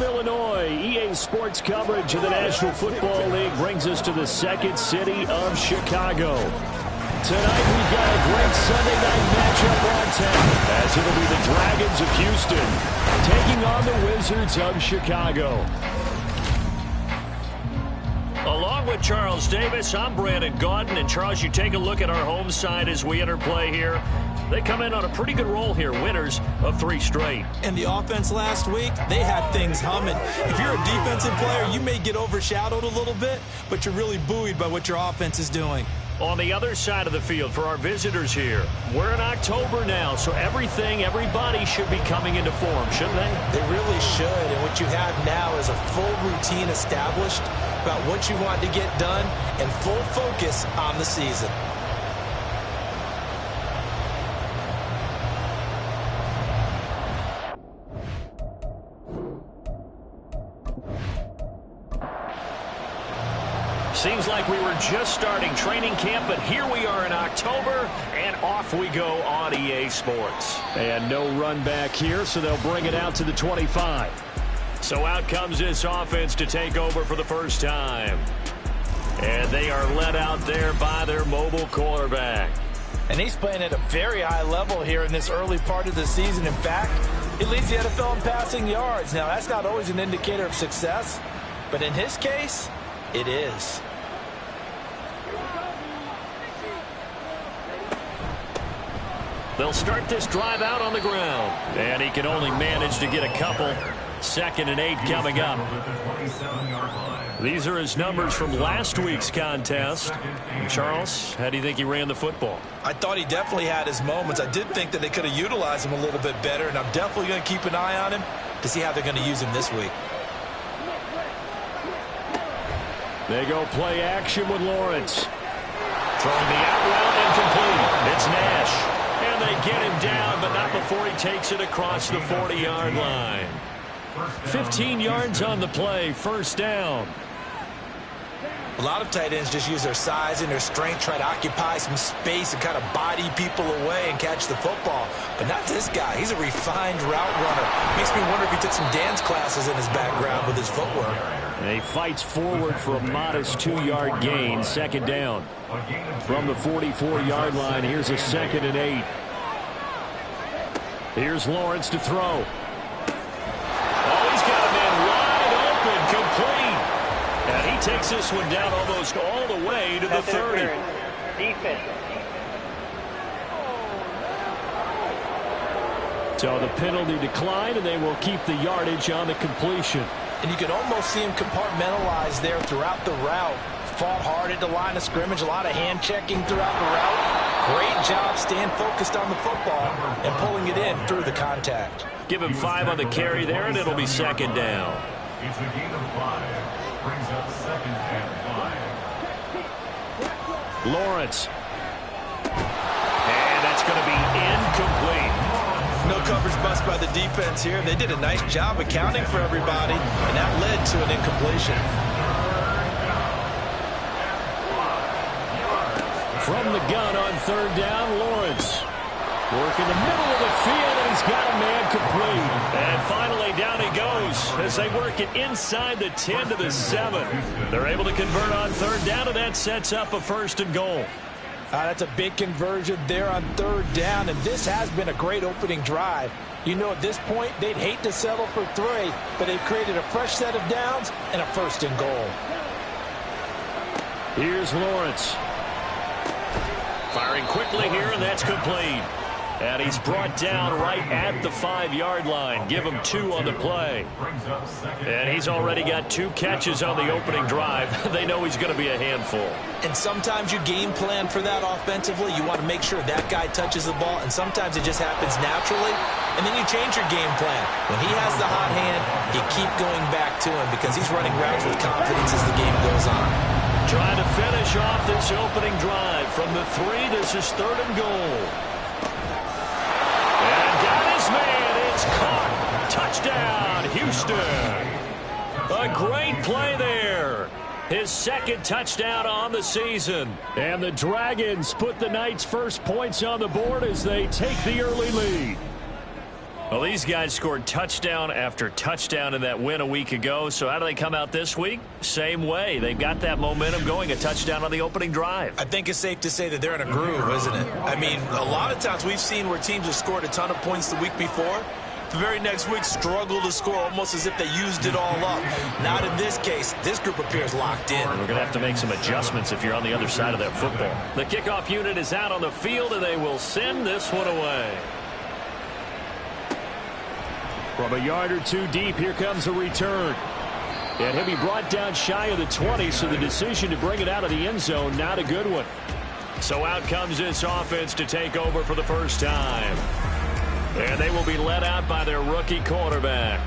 from Illinois, EA Sports coverage of the National Football League brings us to the second city of Chicago. Tonight we've got a great Sunday night matchup on tap, as it'll be the Dragons of Houston taking on the Wizards of Chicago. Along with Charles Davis, I'm Brandon Gaudin. And Charles, you take a look at our home side as we enter play here. They come in on a pretty good roll here, winners of 3 straight. And the offense last week, they had things humming. If you're a defensive player, you may get overshadowed a little bit, but you're really buoyed by what your offense is doing. On the other side of the field for our visitors here, we're in October now, so everybody should be coming into form, shouldn't they? They really should, and what you have now is a full routine established about what you want to get done and full focus on the season. Seems like we were just starting training camp, but here we are in October, and off we go on EA Sports. And no run back here, so they'll bring it out to the 25. So out comes this offense to take over for the first time. And they are led out there by their mobile quarterback. And he's playing at a very high level here in this early part of the season. In fact, he leads the NFL in passing yards. Now, that's not always an indicator of success, but in his case, it is. They'll start this drive out on the ground. And he can only manage to get a couple. 2nd and 8 coming up. These are his numbers from last week's contest. Charles, how do you think he ran the football? I thought he definitely had his moments. I did think that they could have utilized him a little bit better, and I'm definitely going to keep an eye on him to see how they're going to use him this week. They go play action with Lawrence. Throwing the out route incomplete. It's Nash. And they get him down, but not before he takes it across the 40-yard line. 15 yards on the play, 1st down. A lot of tight ends just use their size and their strength, try to occupy some space and kind of body people away and catch the football. But not this guy. He's a refined route runner. Makes me wonder if he took some dance classes in his background with his footwork. And he fights forward for a modest 2-yard gain, 2nd down. From the 44-yard line, here's a 2nd and 8. Here's Lawrence to throw. Oh, he's got a man wide open, complete. And he takes this one down almost all the way to the 30. Defense. So the penalty declined, and they will keep the yardage on the completion. And you can almost see him compartmentalize there throughout the route. Fought hard at the line of scrimmage, a lot of hand checking throughout the route. Great job staying focused on the football and pulling it in through the contact. Give him 5 on the carry there, and it'll be 2nd down. It's a gain of 5. Brings up 2nd and 5. Lawrence. And that's going to be incomplete. No coverage bust by the defense here. They did a nice job accounting for everybody, and that led to an incompletion. From the gun on 3rd down, Lawrence. Working the middle of the field, and he's got a man complete. And finally, down he goes as they work it inside the 10 to the 7. They're able to convert on 3rd down, and that sets up a 1st and goal. That's a big conversion there on 3rd down, and this has been a great opening drive. You know, at this point, they'd hate to settle for 3, but they've created a fresh set of downs and a 1st and goal. Here's Lawrence. Firing quickly here, and that's complete. And he's brought down right at the 5-yard line. Give him 2 on the play. And he's already got 2 catches on the opening drive. They know he's going to be a handful. And sometimes you game plan for that offensively. You want to make sure that guy touches the ball, and sometimes it just happens naturally. And then you change your game plan. When he has the hot hand, you keep going back to him because he's running routes with confidence as the game goes on. Trying to finish off this opening drive from the 3. This is 3rd and goal. And got his man. It's caught. Touchdown, Houston. A great play there. His 2nd touchdown on the season. And the Dragons put the Knights' first points on the board as they take the early lead. Well, these guys scored touchdown after touchdown in that win a week ago. So how do they come out this week? Same way. They've got that momentum going, a touchdown on the opening drive. I think it's safe to say that they're in a groove, isn't it? I mean, a lot of times we've seen where teams have scored a ton of points the week before. The very next week struggle to score almost as if they used it all up. Not in this case. This group appears locked in. We're going to have to make some adjustments if you're on the other side of that football. The kickoff unit is out on the field, and they will send this one away. From a yard or two deep, here comes a return. And he'll be brought down shy of the 20, so the decision to bring it out of the end zone, not a good one. So out comes this offense to take over for the first time. And they will be led out by their rookie quarterback.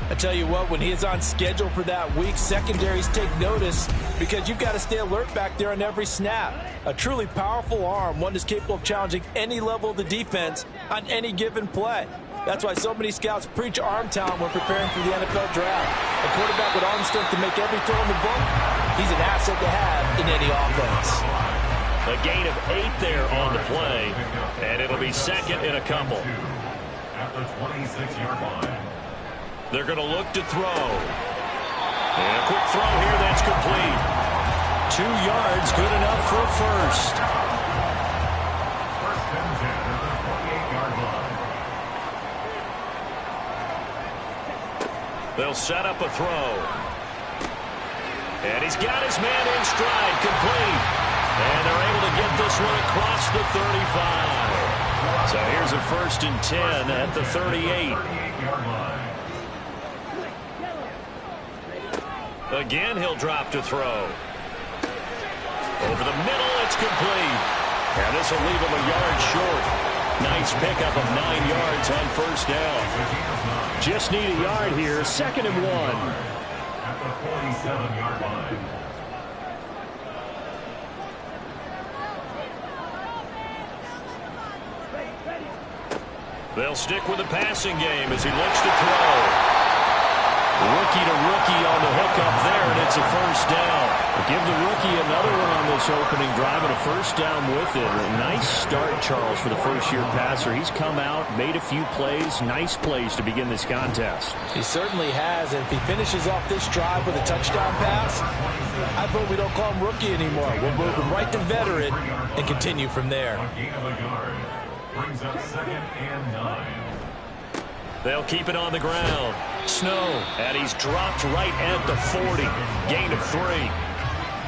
I tell you what, when he is on schedule for that week, secondaries take notice because you've got to stay alert back there on every snap. A truly powerful arm, one that's capable of challenging any level of the defense on any given play. That's why so many scouts preach arm talent when preparing for the NFL draft. A quarterback with arm strength to make every throw in the book, he's an asset to have in any offense. A gain of 8 there on the play, and it'll be second in a couple. At the 26-yard line. They're going to look to throw. And a quick throw here that's complete. 2 yards, good enough for a first. First and 10 at the 28-yard line. They'll set up a throw. And he's got his man in stride, complete. And they're able to get this one across the 35. So here's a first and 10 at the 38. 38-yard line. Again, he'll drop to throw. Over the middle, it's complete. And this will leave him a yard short. Nice pickup of 9 yards on first down. Just need a yard here, second and 1. At the 47-yard line. They'll stick with the passing game as he looks to throw. Rookie to rookie on the hookup there, and it's a first down. Give the rookie another one on this opening drive and a first down with it. A nice start, Charles, for the first-year passer. He's come out, made a few plays, nice plays to begin this contest. He certainly has, and if he finishes off this drive with a touchdown pass, I vote we don't call him rookie anymore. We'll move him right to veteran and continue from there. A gain of a yard. Brings up second and 9. They'll keep it on the ground. Snow, and he's dropped right at the 40. Gain of 3.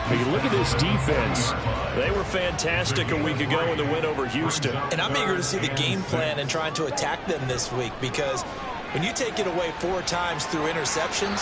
But you look at this defense. They were fantastic a week ago in the win over Houston. And I'm eager to see the game plan and trying to attack them this week because when you take it away 4 times through interceptions,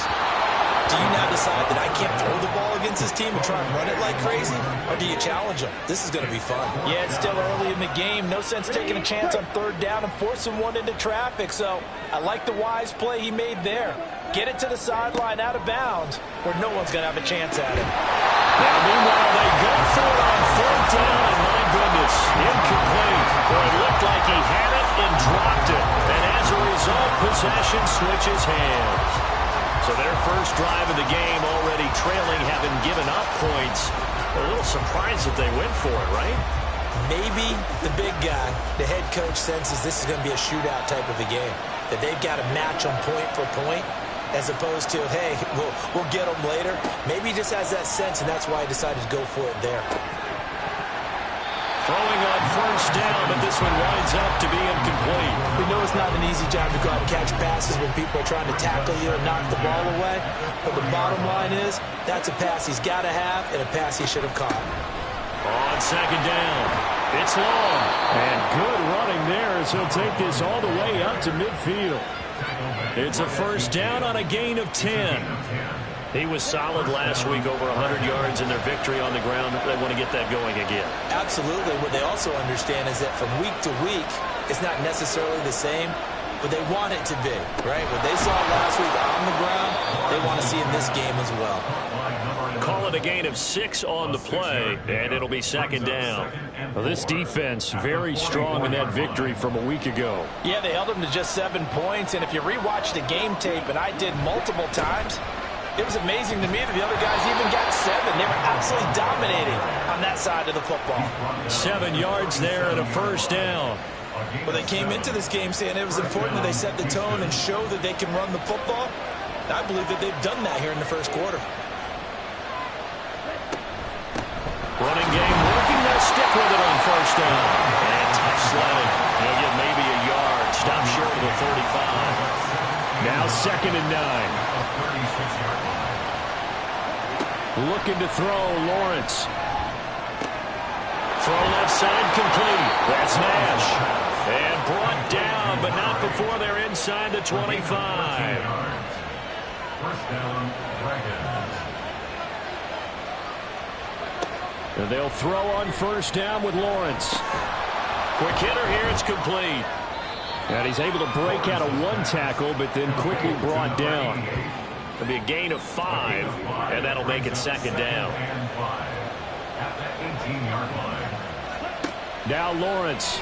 do you now decide that I can't throw the ball against this team and try and run it like crazy? Or do you challenge them? This is going to be fun. Yeah, it's still early in the game. No sense taking a chance on third down and forcing one into traffic. So I like the wise play he made there. Get it to the sideline out of bounds where no one's going to have a chance at it. Now, meanwhile, they go for it on third down, and my goodness, incomplete. Boy, it looked like he had it and dropped it. And as a result, possession switches hands. So their first drive of the game already trailing, having given up points. A little surprised that they went for it, right? Maybe the big guy, the head coach, senses this is going to be a shootout type of a game. That they've got to match them point for point as opposed to, hey, we'll get them later. Maybe he just has that sense, and that's why he decided to go for it there. Throwing on first down, but this one winds up to be incomplete. We know it's not an easy job to go out and catch passes when people are trying to tackle you and knock the ball away. But the bottom line is, that's a pass he's got to have and a pass he should have caught. On second down, it's long. And good running there as he'll take this all the way up to midfield. It's a first down on a gain of 10. He was solid last week, over 100 yards in their victory on the ground. They want to get that going again. Absolutely. What they also understand is that from week to week, it's not necessarily the same, but they want it to be, right? What they saw last week on the ground, they want to see in this game as well. Call it a gain of 6 on the play, and it'll be second down. Well, this defense very strong in that victory from a week ago. Yeah, they held them to just 7 points, and if you rewatch the game tape, and I did multiple times, it was amazing to me that the other guys even got 7. They were absolutely dominating on that side of the football. 7 yards there and a first down. Well, they came into this game saying it was important that they set the tone and show that they can run the football. I believe that they've done that here in the first quarter. Running game working. They'll stick with it on first down. And tough sledding. They'll get maybe a yard. Stop short of the 35. Now 2nd and 9. Looking to throw, Lawrence. Throw left side complete. That's Nash. And brought down, but not before they're inside the 25. First down, Dragons. And they'll throw on first down with Lawrence. Quick hitter here. It's complete. And he's able to break out of one tackle, but then quickly brought down. It'll be a gain of 5, and that'll make it 2nd down. And 5 at the 18-yard line. Now Lawrence.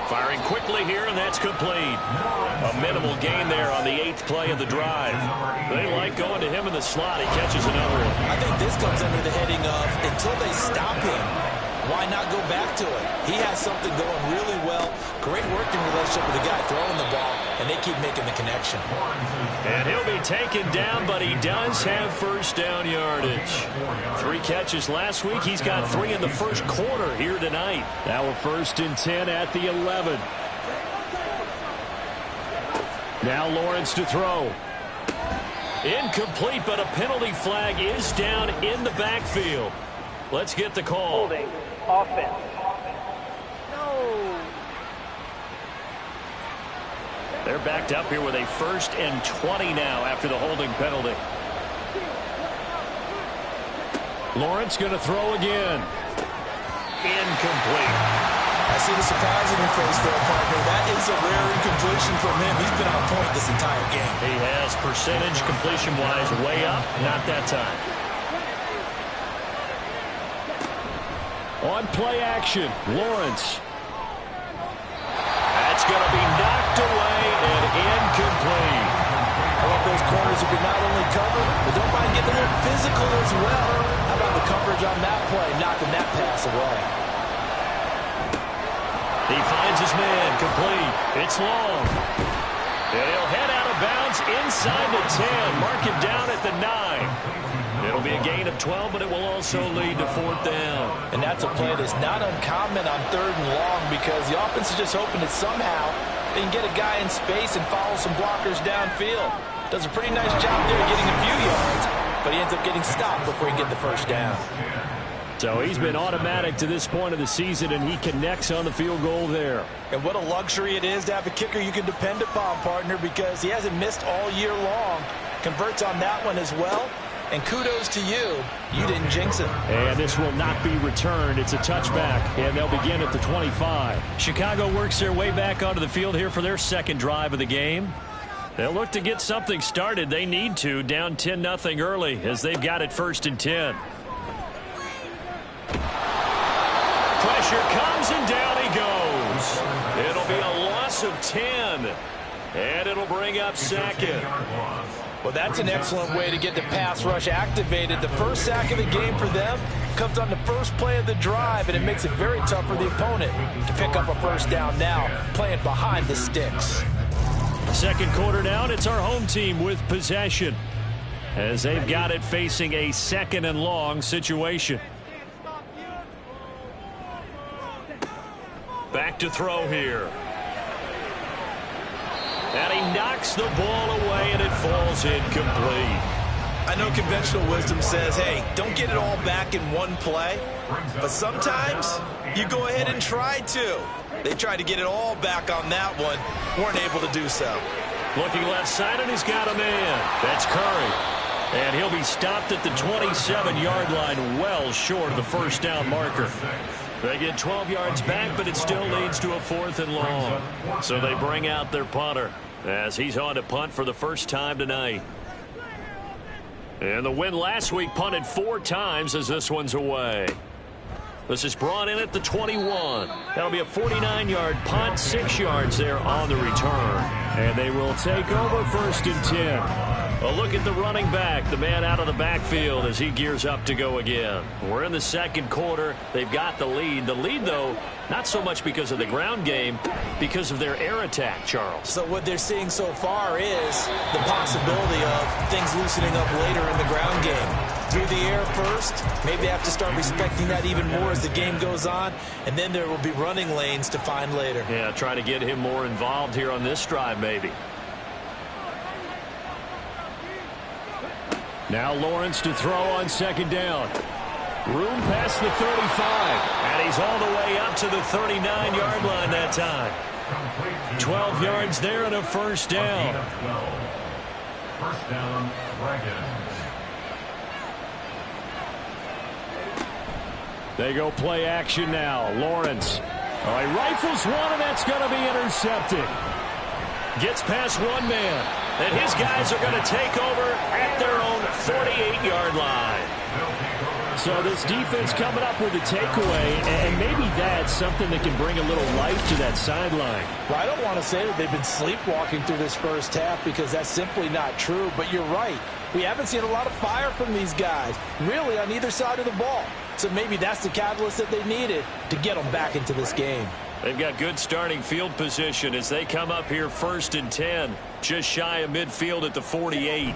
Firing quickly here, and that's complete. A minimal gain there on the 8th play of the drive. They like going to him in the slot. He catches another one. I think this comes under the heading of until they stop him, why not go back to it? He has something going really well. Great working relationship with the guy throwing the ball, and they keep making the connection. And he'll be taken down, but he does have first down yardage. 3 catches last week. He's got 3 in the first quarter here tonight. Now we're 1st and 10 at the 11. Now Lawrence to throw. Incomplete, but a penalty flag is down in the backfield. Let's get the call. Holding offense. No. They're backed up here with a 1st and 20 now after the holding penalty. Lawrence going to throw again. Incomplete. I see the surprise in your face there, partner. That is a rare incompletion from him. He's been on point this entire game. He has percentage completion-wise way up. Not that time. On play action, Lawrence. That's going to be knocked away and incomplete. I love those corners who can not only cover, but don't mind getting a little physical as well. How about the coverage on that play, knocking that pass away? He finds his man, complete. It's long. And he'll head out of bounds inside the 10. Mark him down at the 9. It'll be a gain of 12, but it will also lead to 4th down. And that's a play that's not uncommon on 3rd and long because the offense is just hoping that somehow they can get a guy in space and follow some blockers downfield. Does a pretty nice job there getting a few yards, but he ends up getting stopped before he can get the first down. So he's been automatic to this point of the season, and he connects on the field goal there. And what a luxury it is to have a kicker you can depend upon, partner, because he hasn't missed all year long. Converts on that one as well. And kudos to you. You didn't jinx it. And this will not be returned. It's a touchback, and they'll begin at the 25. Chicago works their way back onto the field here for their 2nd drive of the game. They'll look to get something started. They need to, down 10-0 early as they've got it 1st and 10. Pressure comes, and down he goes. It'll be a loss of 10, and it'll bring up 2nd. Well, that's an excellent way to get the pass rush activated. The first sack of the game for them comes on the first play of the drive, and it makes it very tough for the opponent to pick up a first down now, playing behind the sticks. 2nd quarter down, it's our home team with possession as they've got it facing a 2nd and long situation. Back to throw here. And he knocks the ball away, and it falls incomplete. I know conventional wisdom says, hey, don't get it all back in one play. But sometimes you go ahead and try to. They tried to get it all back on that one. Weren't able to do so. Looking left side, and he's got a man. That's Curry. And he'll be stopped at the 27-yard line, well short of the first down marker. They get 12 yards back, but it still leads to a 4th and long. So they bring out their punter as he's on to punt for the first time tonight. And the win last week punted 4 times as this one's away. This is brought in at the 21. That'll be a 49-yard punt, 6 yards there on the return. And they will take over 1st and 10. A look at the running back, the man out of the backfield as he gears up to go again. We're in the second quarter. They've got the lead. The lead, though, not so much because of the ground game, because of their air attack, Charles. So what they're seeing so far is the possibility of things loosening up later in the ground game. Through the air first, maybe they have to start respecting that even more as the game goes on, and then there will be running lanes to find later. Yeah, try to get him more involved here on this drive, maybe. Now Lawrence to throw on second down. Room past the 35. And he's all the way up to the 39-yard line that time. 12 yards there and a first down. First down, Dragons. They go play action now. Lawrence. Oh, he rifles one, and that's going to be intercepted. Gets past one man. And his guys are going to take over at their own 48-yard line. So this defense coming up with a takeaway, and maybe that's something that can bring a little life to that sideline. Well, I don't want to say that they've been sleepwalking through this first half because that's simply not true, but you're right. We haven't seen a lot of fire from these guys, really, on either side of the ball. So maybe that's the catalyst that they needed to get them back into this game. They've got good starting field position as they come up here 1st and 10, just shy of midfield at the 48.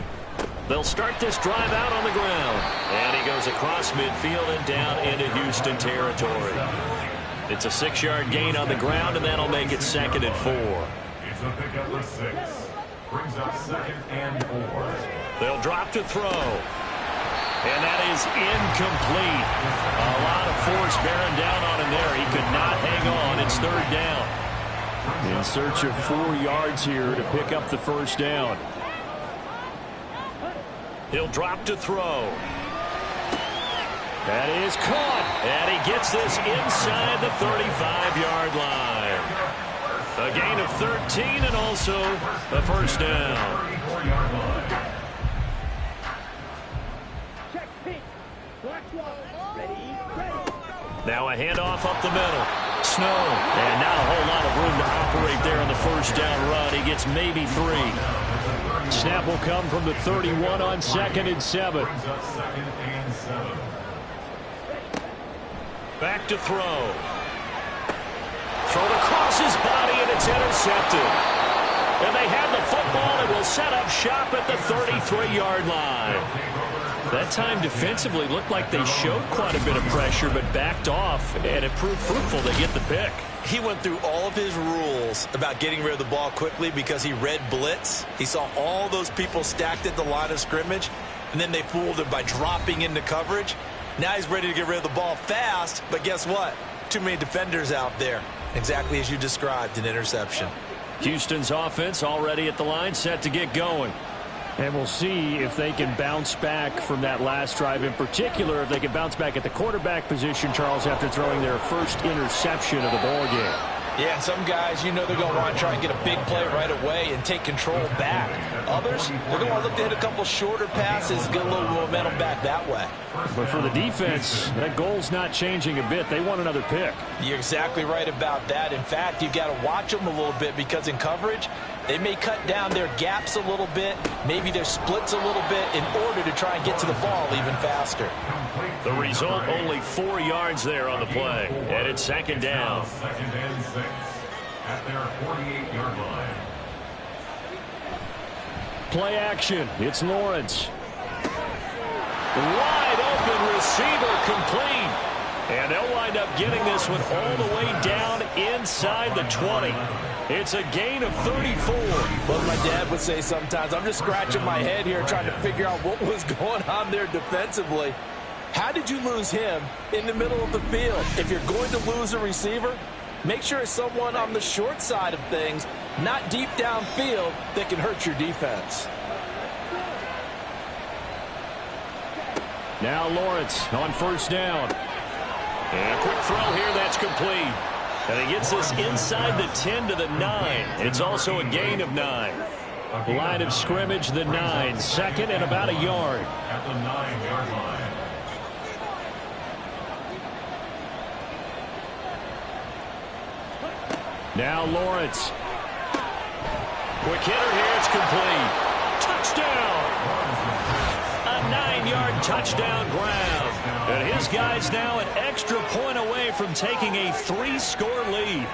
They'll start this drive out on the ground. And he goes across midfield and down into Houston territory. It's a 6-yard gain on the ground, and that'll make it 2nd and 4. It's a pickup of 6. Brings up 2nd and 4. They'll drop to throw. And that is incomplete. A lot of force bearing down on him there. He could not hang on. It's 3rd down. In search of 4 yards here to pick up the first down. He'll drop to throw. That is caught. And he gets this inside the 35-yard line. A gain of 13 and also a first down. Now a handoff up the middle. Snow. And not a whole lot of room to operate there on the first down run. He gets maybe 3. Snap will come from the 31 on 2nd and 7. Back to throw. Thrown across his body, and it's intercepted. And they have the football and will set up shop at the 33-yard line. That time defensively looked like they showed quite a bit of pressure but backed off, and it proved fruitful to get the pick. He went through all of his rules about getting rid of the ball quickly because he read blitz. He saw all those people stacked at the line of scrimmage, and then they fooled him by dropping into coverage. Now he's ready to get rid of the ball fast, but guess what? Too many defenders out there. Exactly as you described, an interception. Houston's offense already at the line, set to get going. And we'll see if they can bounce back from that last drive, in particular if they can bounce back at the quarterback position, Charles, after throwing their first interception of the ball game. Yeah, and some guys, you know they're going to want to try and get a big play right away and take control back. Others, they're going to want to look to hit a couple shorter passes, get a little momentum back that way. But for the defense, that goal's not changing a bit. They want another pick. You're exactly right about that. In fact, you've got to watch them a little bit because in coverage, they may cut down their gaps a little bit, maybe their splits a little bit in order to try and get to the ball even faster. The result, only 4 yards there on the play. And it's 2nd down. 2nd and 6 at their 48-yard line. Play action. It's Lawrence. Wide open receiver complete. And they'll wind up getting this one all the way down inside the 20. It's a gain of 34. Well, my dad would say sometimes, I'm just scratching my head here trying to figure out what was going on there defensively. How did you lose him in the middle of the field? If you're going to lose a receiver, make sure it's someone on the short side of things, not deep downfield, that can hurt your defense. Now Lawrence on first down. And a quick throw here, that's complete. And he gets this inside the 10 to the 9. It's also a gain of 9. Line of scrimmage, the 9. 2nd and about a yard. At the 9-yard line. Now Lawrence. Quick hitter here, it's complete. Touchdown! touchdown grab. And his guy's now an extra point away from taking a 3-score lead.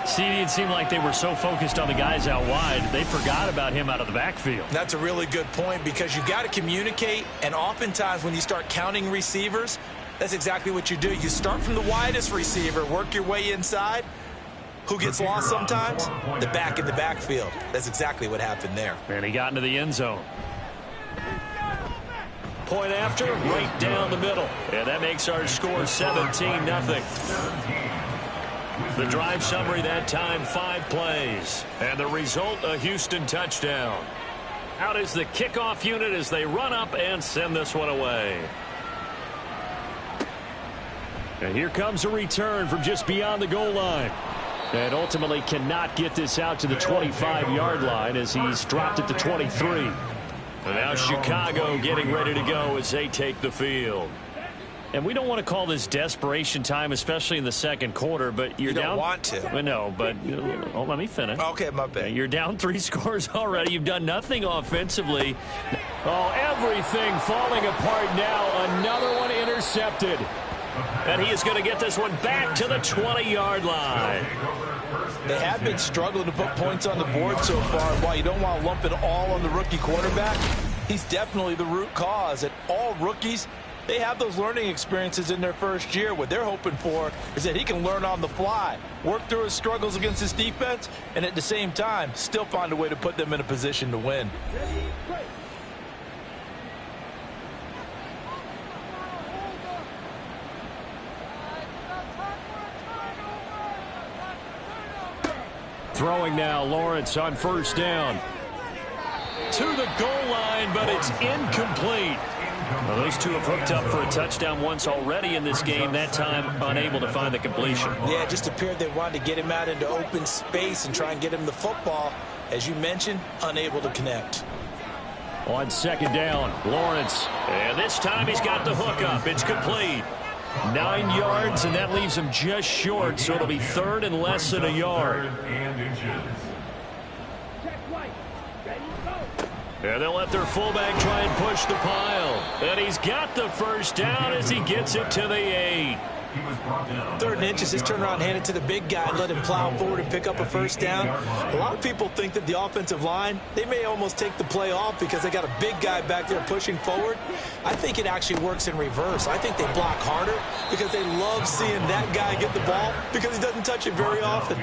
See, it seemed like they were so focused on the guys out wide, they forgot about him out of the backfield. That's a really good point because you've got to communicate, and oftentimes when you start counting receivers, that's exactly what you do. You start from the widest receiver, work your way inside. Who gets lost sometimes? The back in the backfield. That's exactly what happened there. And he got into the end zone. Point after, right down the middle. And that makes our score 17-0. The drive summary that time, 5 plays. And the result, a Houston touchdown. Out is the kickoff unit as they run up and send this one away. And here comes a return from just beyond the goal line. And ultimately cannot get this out to the 25-yard line as he's dropped it to 23. And now Chicago getting ready to go as they take the field. And we don't want to call this desperation time, especially in the second quarter, but you're down. You don't want to. Well, no, but let me finish. Okay, my bad. You're down 3 scores already. You've done nothing offensively. Oh, everything falling apart now. Another one intercepted. And he is going to get this one back to the 20-yard line. They have been struggling to put points on the board so far. While you don't want to lump it all on the rookie quarterback, he's definitely the root cause. And all rookies, they have those learning experiences in their first year. What they're hoping for is that he can learn on the fly, work through his struggles against his defense, and at the same time, still find a way to put them in a position to win. Throwing now, Lawrence on first down. To the goal line, but it's incomplete. Well, those two have hooked up for a touchdown once already in this game, that time unable to find the completion. Yeah, it just appeared they wanted to get him out into open space and try and get him the football. As you mentioned, unable to connect. On second down, Lawrence. And this time he's got the hook up. It's complete. 9 yards, and that leaves him just short, so it'll be third and less than a yard. And they'll let their fullback try and push the pile. And he's got the first down as he gets it to the 8. 3rd and inches, his turnaround, hand it to the big guy and let him plow forward and pick up a first down. A lot of people think that the offensive line, they may almost take the play off because they got a big guy back there pushing forward. I think it actually works in reverse. I think they block harder because they love seeing that guy get the ball because he doesn't touch it very often.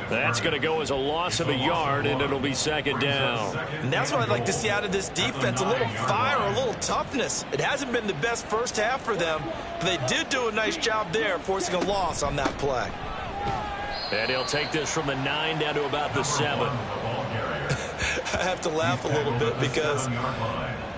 That's going to go as a loss of a yard, and it'll be second down. And that's what I'd like to see out of this defense, a little fire, a little toughness. It hasn't been the best first half for them, but they did do a nice job there, forcing a loss on that play. And he'll take this from the 9 down to about the 7. I have to laugh a little bit because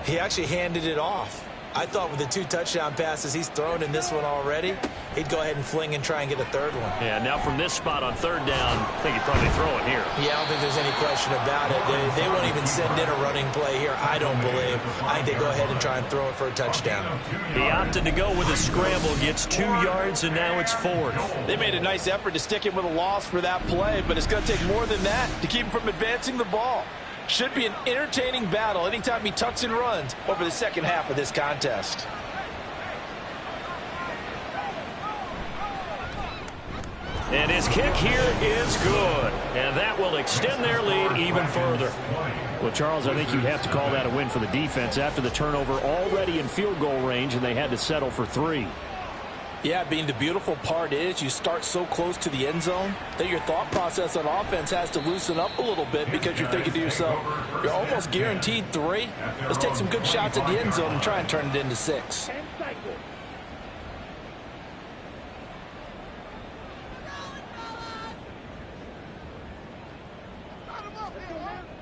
he actually handed it off. I thought with the 2 touchdown passes he's thrown in this one already, he'd go ahead and fling and try and get a 3rd one. Yeah, now from this spot on 3rd down, I think he'd probably throw it here. Yeah, I don't think there's any question about it. They won't even send in a running play here, I don't believe. I think they go ahead and try and throw it for a touchdown. He opted to go with a scramble, gets 2 yards, and now it's 4th. They made a nice effort to stick him with a loss for that play, but it's going to take more than that to keep him from advancing the ball. Should be an entertaining battle anytime he tucks and runs over the second half of this contest. And his kick here is good. And that will extend their lead even further. Well, Charles, I think you'd have to call that a win for the defense after the turnover already in field goal range, and they had to settle for 3. Yeah, being the beautiful part is you start so close to the end zone that your thought process on offense has to loosen up a little bit because you're thinking to yourself, you're almost guaranteed 3. Let's take some good shots at the end zone and try and turn it into 6.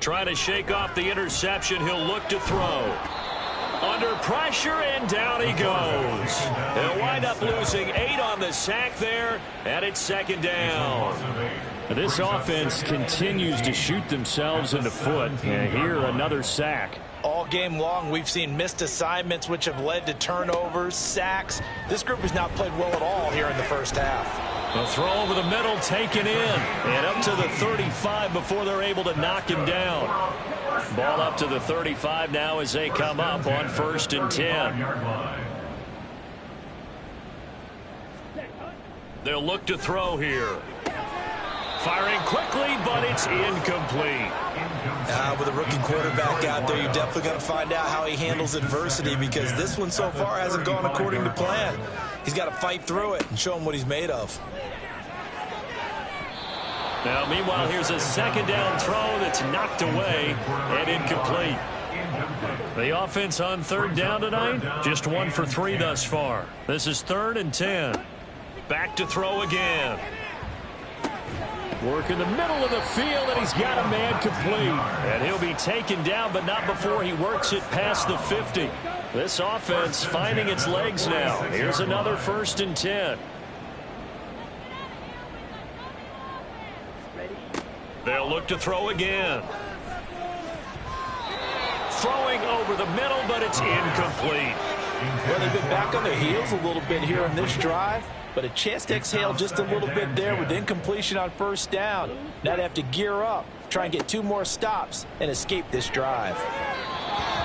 Trying to shake off the interception, he'll look to throw. Under pressure, and down he goes. They'll wind up losing 8 on the sack there, and it's second down. This offense continues to shoot themselves in the foot. And here, another sack. All game long, we've seen missed assignments, which have led to turnovers, sacks. This group has not played well at all here in the first half. A throw over the middle taken in. And up to the 35 before they're able to knock him down. Ball up to the 35 now as they come up on 1st and 10. They'll look to throw here. Firing quickly, but it's incomplete. With a rookie quarterback out there, you're definitely going to find out how he handles adversity, because this one so far hasn't gone according to plan. He's got to fight through it and show him what he's made of. Now, meanwhile, here's a 2nd down throw that's knocked away and incomplete. The offense on 3rd down tonight, just 1 for 3 thus far. This is 3rd and 10. Back to throw again. Work in the middle of the field, and he's got a man complete. And he'll be taken down, but not before he works it past the 50. This offense finding its legs now. Here's another 1st and 10. They'll look to throw again. Throwing over the middle, but it's incomplete. Well, they've been back on their heels a little bit here on this drive, but a chance to exhale just a little bit there with incompletion on 1st down. Now they have to gear up, try and get 2 more stops, and escape this drive.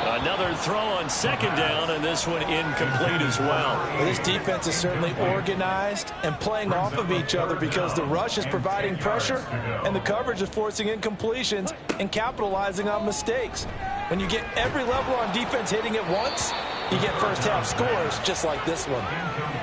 Another throw on 2nd down, and this one incomplete as well. Well, this defense is certainly organized and playing off of each other, because the rush is providing pressure and the coverage is forcing incompletions and capitalizing on mistakes. When you get every level on defense hitting at once, you get first-half scores just like this one.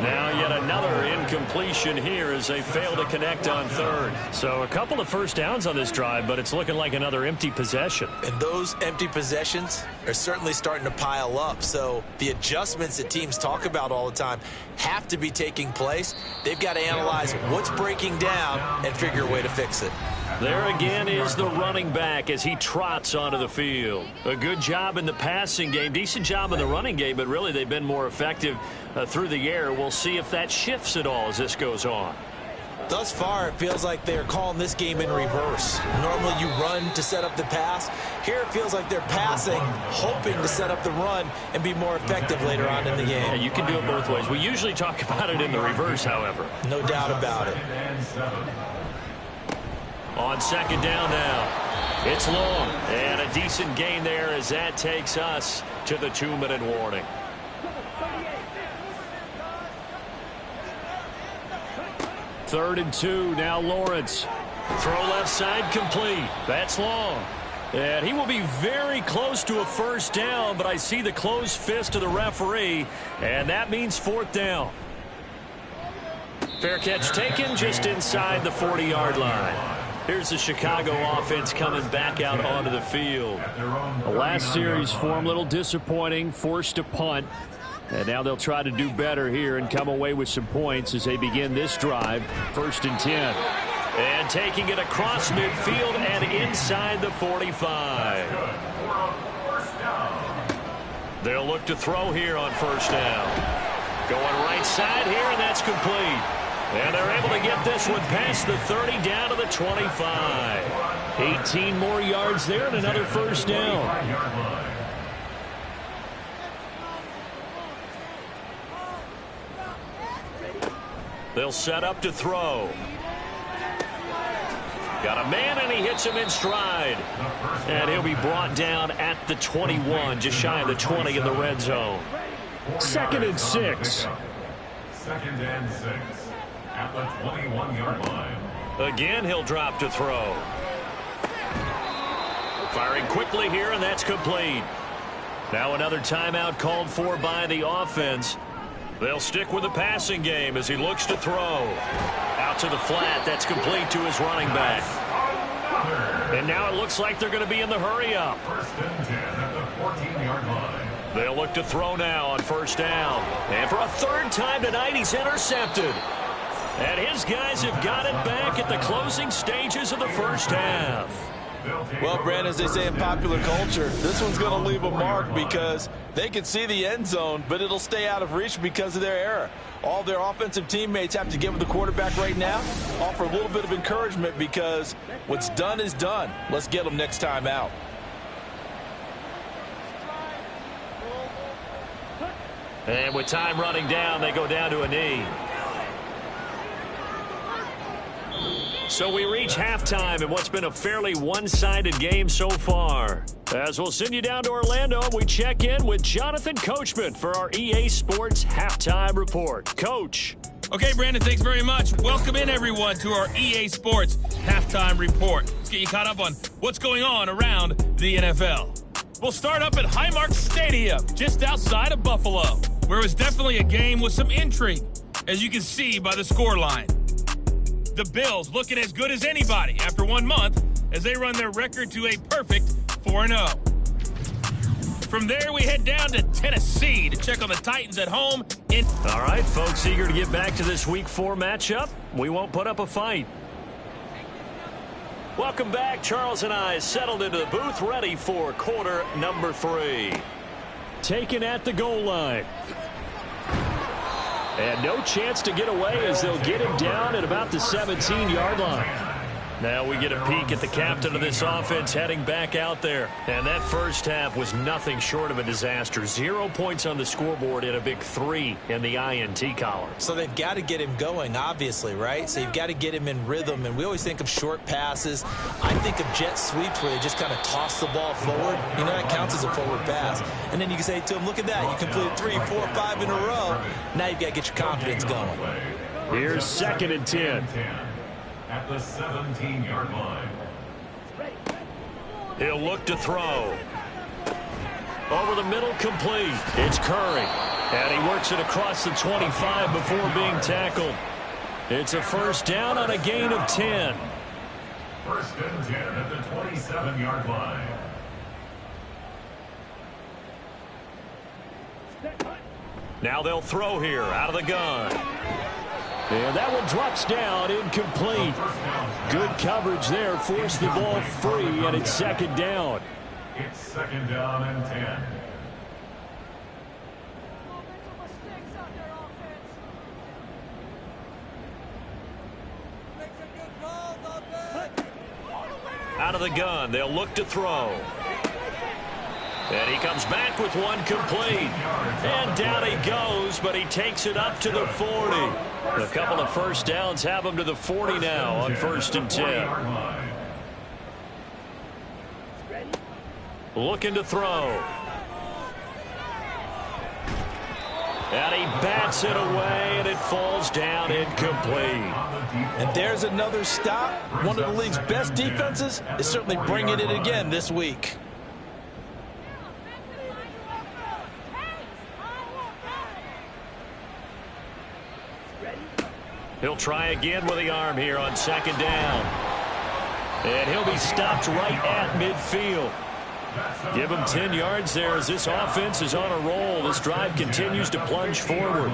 Now yet another incompletion here as they fail to connect on 3rd. So a couple of 1st downs on this drive, but it's looking like another empty possession. And those empty possessions are certainly starting to pile up. So the adjustments that teams talk about all the time have to be taking place. They've got to analyze what's breaking down and figure a way to fix it. There again is the running back as he trots onto the field. A good job in the passing game, decent job in the running game, but really they've been more effective through the air. We'll see if that shifts at all as this goes on. Thus far, it feels like they're calling this game in reverse. Normally you run to set up the pass. Here it feels like they're passing, hoping to set up the run and be more effective later on in the game. Yeah, you can do it both ways. We usually talk about it in the reverse, however. No doubt about it. On 2nd down now. It's long. And a decent gain there as that takes us to the 2-minute warning. Third and 2, now Lawrence. Throw left side complete. That's long. And he will be very close to a 1st down, but I see the closed fist of the referee, and that means 4th down. Fair catch taken just inside the 40-yard line. Here's the Chicago offense coming back out onto the field. The last series for him, a little disappointing, forced a punt. And now they'll try to do better here and come away with some points as they begin this drive. 1st and 10. And taking it across midfield and inside the 45. They'll look to throw here on 1st down. Going right side here, and that's complete. And they're able to get this one past the 30 down to the 25. 18 more yards there and another 1st down. They'll set up to throw. Got a man, and he hits him in stride. And he'll be brought down at the 21, just shy of the 20 in the red zone. 2nd and 6. 2nd and 6 at the 21-yard line. Again, he'll drop to throw. Firing quickly here, and that's complete. Now another timeout called for by the offense. They'll stick with the passing game as he looks to throw. Out to the flat. That's complete to his running back. And now it looks like they're going to be in the hurry-up. 1st and 10 at the 14-yard line. They'll look to throw now on 1st down. And for a 3rd time tonight, he's intercepted. And his guys have got it back at the closing stages of the 1st half. Well, Brandon, as they say in popular culture, this one's going to leave a mark because they can see the end zone, but it'll stay out of reach because of their error. All their offensive teammates have to give the quarterback right now, offer a little bit of encouragement because what's done is done. Let's get them next time out. And with time running down, they go down to a knee. So we reach halftime in what's been a fairly one-sided game so far. As we'll send you down to Orlando, we check in with Jonathan Coachman for our EA Sports Halftime Report. Coach. Okay, Brandon, thanks very much. Welcome in, everyone, to our EA Sports Halftime Report. Let's get you caught up on what's going on around the NFL. We'll start up at Highmark Stadium, just outside of Buffalo, where it was definitely a game with some intrigue, as you can see by the scoreline. The Bills looking as good as anybody after 1 month as they run their record to a perfect 4-0. From there, we head down to Tennessee to check on the Titans at home. All right, folks, eager to get back to this Week 4 matchup. We won't put up a fight. Welcome back. Charles and I settled into the booth, ready for quarter number 3. Taken at the goal line. And no chance to get away as they'll get him down at about the 17-yard line. Now we get a peek at the captain of this offense heading back out there. And that first half was nothing short of a disaster. 0 points on the scoreboard and a big 3 in the INT column. So they've got to get him going, obviously, right? So you've got to get him in rhythm. And we always think of short passes. I think of jet sweeps where they just kind of toss the ball forward. You know, that counts as a forward pass. And then you can say to him, look at that. You completed 3, 4, 5 in a row. Now you've got to get your confidence going. Here's 2nd and 10. At the 17-yard line. He'll look to throw. Over the middle, complete. It's Curry. And he works it across the 25 before being tackled. It's a first down on a gain of 10. 1st and 10 at the 27-yard line. Now they'll throw here out of the gun. And that one drops down, incomplete. Good coverage there, forced the ball free, and it's 2nd down. It's 2nd down and 10. Out of the gun, they'll look to throw. And he comes back with one complete. And down he goes, but he takes it up to the 40. A couple of first downs have him to the 40 now on 1st and 10. Looking to throw. And he bats it away, and it falls down incomplete. And there's another stop. One of the league's best defenses is certainly bringing it again this week. He'll try again with the arm here on 2nd down. And he'll be stopped right at midfield. Give him 10 yards there as this offense is on a roll. This drive continues to plunge forward.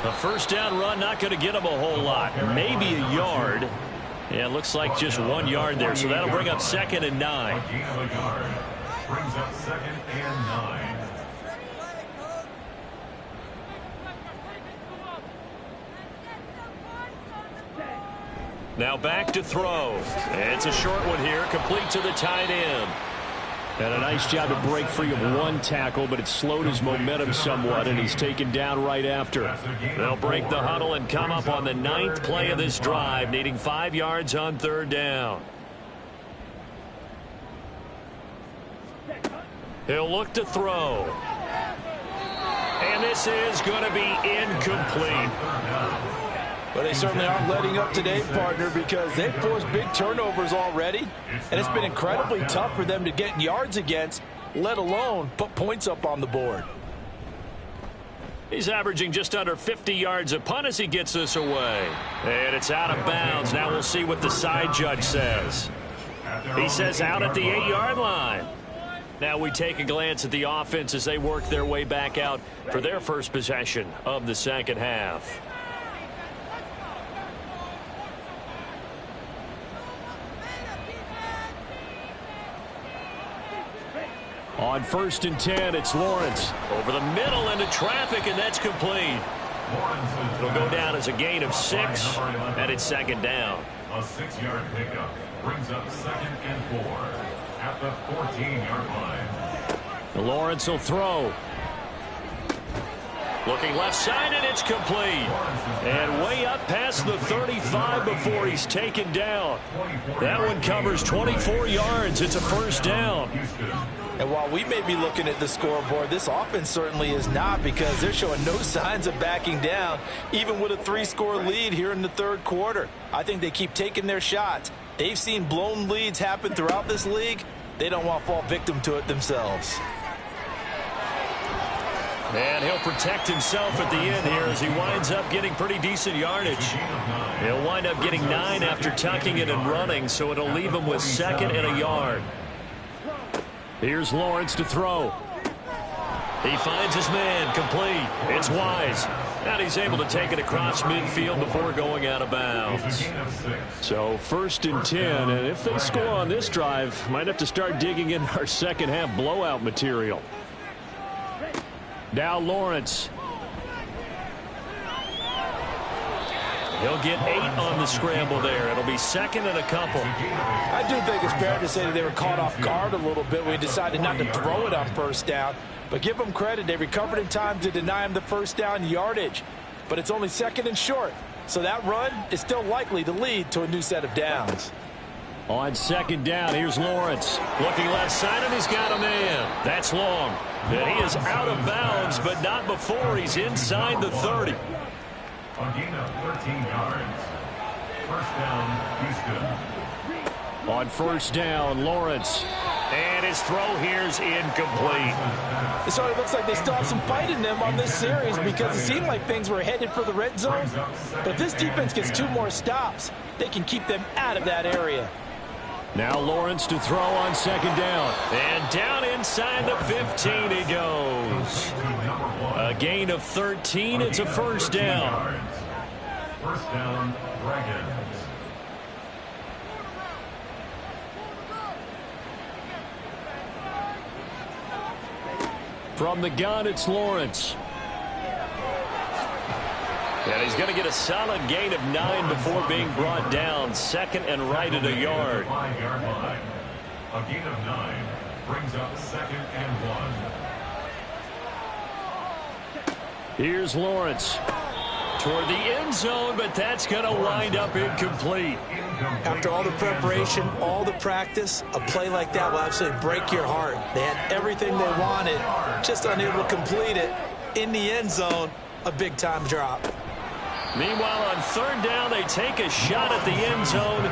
A first down run not going to get him a whole lot. Maybe a yard. Yeah, it looks like just 1 yard there. So that'll bring up 2nd and 9. Brings up 2nd and 9. Now back to throw. It's a short one here, complete to the tight end. And a nice job to break free of 1 tackle, but it slowed his momentum somewhat, and he's taken down right after. They'll break the huddle and come up on the 9th play of this drive, needing 5 yards on 3rd down. He'll look to throw. And this is going to be incomplete. But they certainly aren't letting up today, partner, because they've forced big turnovers already, and it's been incredibly tough for them to get yards against, let alone put points up on the board. He's averaging just under 50 yards a punt as he gets this away. And it's out of bounds. Now we'll see what the side judge says. He says out at the 8-yard line. Now we take a glance at the offense as they work their way back out for their first possession of the 2nd half. On 1st and 10, it's Lawrence. Over the middle into traffic, and that's complete. It'll go down as a gain of 6, and it's 2nd down. A 6-yard pickup brings up 2nd and 4 at the 14-yard line. Lawrence will throw. Looking left side, and it's complete. And way up past the 35 before he's taken down. That one covers 24 yards. It's a first down. And while we may be looking at the scoreboard, this offense certainly is not, because they're showing no signs of backing down, even with a 3-score lead here in the third quarter. I think they keep taking their shots. They've seen blown leads happen throughout this league. They don't want to fall victim to it themselves. And he'll protect himself at the end here as he winds up getting pretty decent yardage. He'll wind up getting 9 after tucking it and running, so it'll leave him with 2nd and a yard. Here's Lawrence to throw. He finds his man, complete. It's Wise. And he's able to take it across midfield before going out of bounds. So 1st and 10, and if they score on this drive, might have to start digging in our second half blowout material. Now Lawrence. He'll get 8 on the scramble there. It'll be 2nd and a couple. I do think it's fair to say that they were caught off guard a little bit when we decided not to throw it on 1st down. But give them credit. They recovered in time to deny him the 1st down yardage. But it's only 2nd and short. So that run is still likely to lead to a new set of downs. On 2nd down, here's Lawrence. Looking left side, and he's got a man. That's long. And he is out of bounds, but not before he's inside the 30. A gain of 13 yards. First down, Houston. On 1st down, Lawrence. And his throw here's incomplete. So it looks like they still have some fight in them on this series, because it seemed like things were headed for the red zone. But if this defense gets 2 more stops, they can keep them out of that area. Now Lawrence to throw on 2nd down. And down inside the 15 he goes. A gain of 13. It's a first down. First down, Dragons. From the gun, it's Lawrence. And he's going to get a solid gain of 9 before being brought down. 2nd and right at a yard. 5-yard line. A gain of 9 brings up 2nd and 1. Here's Lawrence. Toward the end zone, but that's going to wind up incomplete. After all the preparation, all the practice, a play like that will absolutely break your heart. They had everything they wanted, just unable to complete it. In the end zone, a big-time drop. Meanwhile, on 3rd down, they take a shot at the end zone,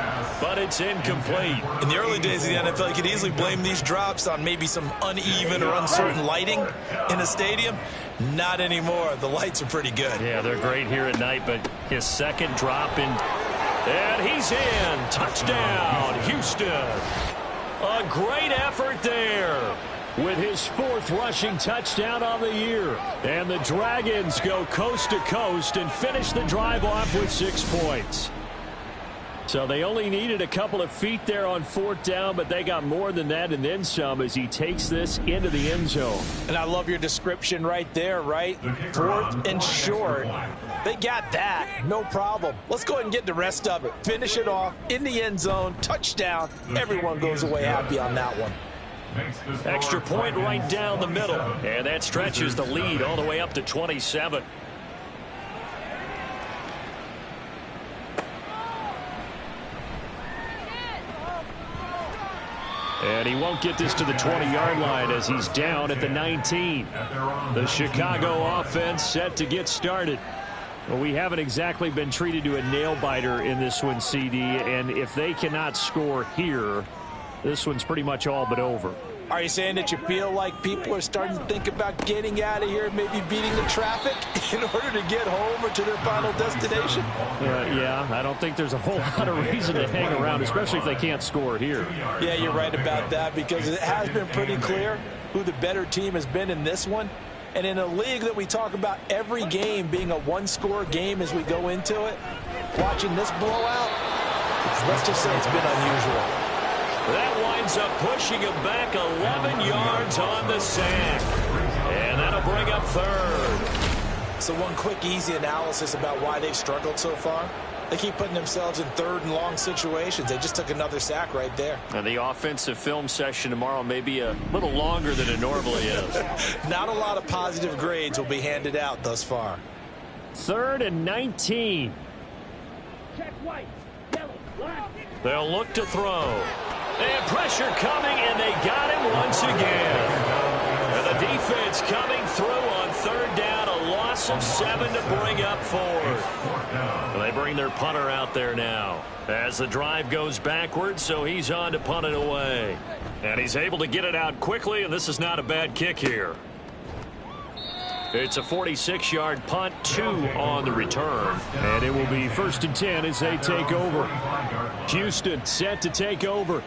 but it's incomplete. In the early days of the NFL, you could easily blame these drops on maybe some uneven or uncertain lighting in a stadium. Not anymore. The lights are pretty good. Yeah, they're great here at night, but his 2nd drop, and he's in. Touchdown, Houston. A great effort there. With his 4th rushing touchdown on the year. And the Dragons go coast to coast and finish the drive off with 6 points. So they only needed a couple of feet there on 4th down, but they got more than that and then some as he takes this into the end zone. And I love your description right there, right? 4th and short. They got that. No problem. Let's go ahead and get the rest of it. Finish it off in the end zone. Touchdown. Everyone goes away happy on that one. Extra point right down the middle. And that stretches the lead all the way up to 27. And he won't get this to the 20-yard line as he's down at the 19. The Chicago offense set to get started. Well, we haven't exactly been treated to a nail-biter in this one, CD. And if they cannot score here, this one's pretty much all but over. Are you saying that you feel like people are starting to think about getting out of here, maybe beating the traffic in order to get home or to their final destination? Yeah, I don't think there's a whole lot of reason to hang around, especially if they can't score here. Yeah, you're right about that, because it has been pretty clear who the better team has been in this one. And in a league that we talk about every game being a 1-score game as we go into it, watching this blowout, let's just say it's been unusual. That winds up pushing him back 11 yards on the sack. And that'll bring up 3rd. So one quick, easy analysis about why they've struggled so far. They keep putting themselves in third and long situations. They just took another sack right there. And the offensive film session tomorrow may be a little longer than it normally is. Not a lot of positive grades will be handed out thus far. 3rd and 19. They'll look to throw. And pressure coming, and they got him once again. And the defense coming through on 3rd down, a loss of 7 to bring up 4th. And they bring their punter out there now as the drive goes backwards, so he's on to punt it away. And he's able to get it out quickly, and this is not a bad kick here. It's a 46-yard punt, 2 on the return. And it will be 1st and 10 as they take over. Houston set to take over.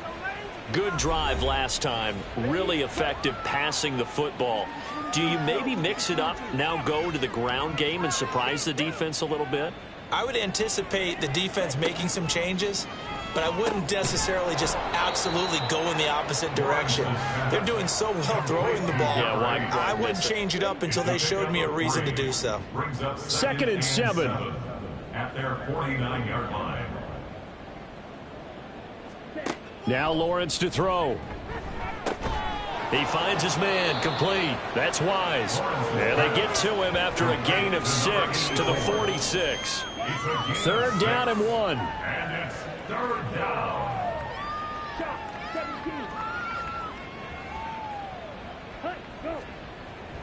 Good drive last time. Really effective passing the football. Do you maybe mix it up, now go to the ground game and surprise the defense a little bit? I would anticipate the defense making some changes, but I wouldn't necessarily just absolutely go in the opposite direction. They're doing so well throwing the ball. Yeah, why I wouldn't change it up until they showed me a reason to do so. 2nd and 7. At their 49-yard line. Now Lawrence to throw. He finds his man, complete. That's Wise. And they get to him after a gain of 6 to the 46. 3rd down and 1. And it's 3rd down.